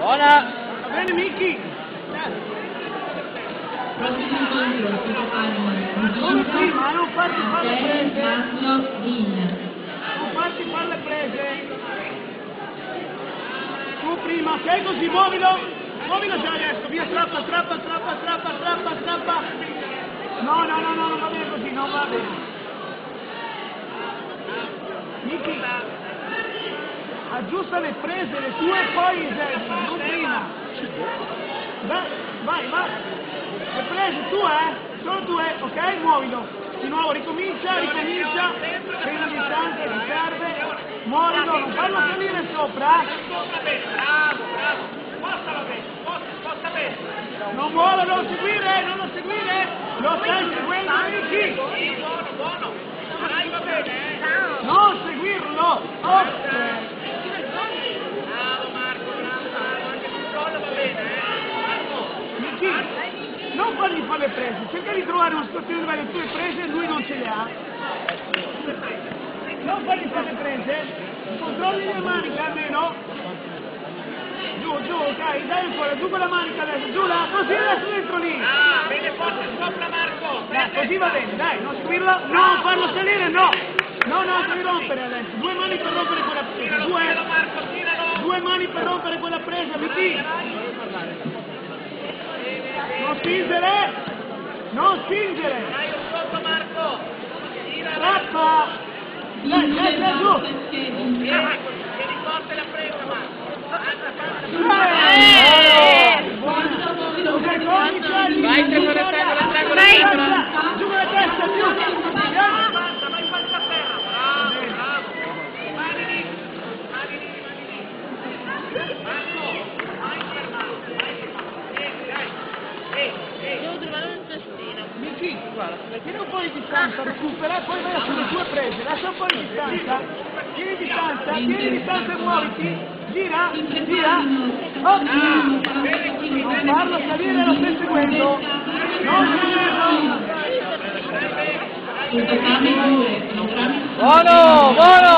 Buona! Va bene, Miki? Prossimo incontro, Come prima, non farti fare le prese. Massimo Vigna. Non farti fare le prese. Tu prima, ok? Così, muovilo. Muovilo già adesso. Via, strappa. No, non va bene così, non va bene. Miki, aggiusta le prese, le tue, poi esegui, non prima. Vai. Le prese, solo tu, ok? Muovilo. Di nuovo, ricomincia. Prendi la distanza, ti serve. Muovilo, non farlo salire sopra. Bravo. Sposta bene. Non muovo, non lo seguire. Lo stai seguendo, Miki. Buono. Dai, va bene, Non seguirlo. Bravo Marco, anche controllo va bene, Marco. Miki, non fargli fare le prese, cerca di trovare una situazione dove le tue prese e lui non ce le ha. Non fargli fare le prese, controlli le maniche almeno. Giù, ok, dai ancora, giù con la manica adesso, giù là, così adesso dentro lì. Bene forte sopra Marco. Dai, così va bene, dai, non seguirla, non farlo salire, no, devi rompere adesso, 2 mani per rompere quella presa, due mani per rompere quella presa, Miki. Non spingere. Dai, sotto Marco. Strappa. Dai, giù. Tieni forte la presa, Marco. Vai, triangola. Giù con la testa, più. Vai a terra. Bravo. Mani lì. Marco, vai fermato. Devo trovare un cestino. Miki, guarda, tieni un po' di distanza, recupera, poi vai sulle tue prese, lascia un po' di distanza, tieni distanza e muoviti, gira, oh. Non farlo salire, lo stai seguendo, non seguirlo. Entrambi pure, Buono!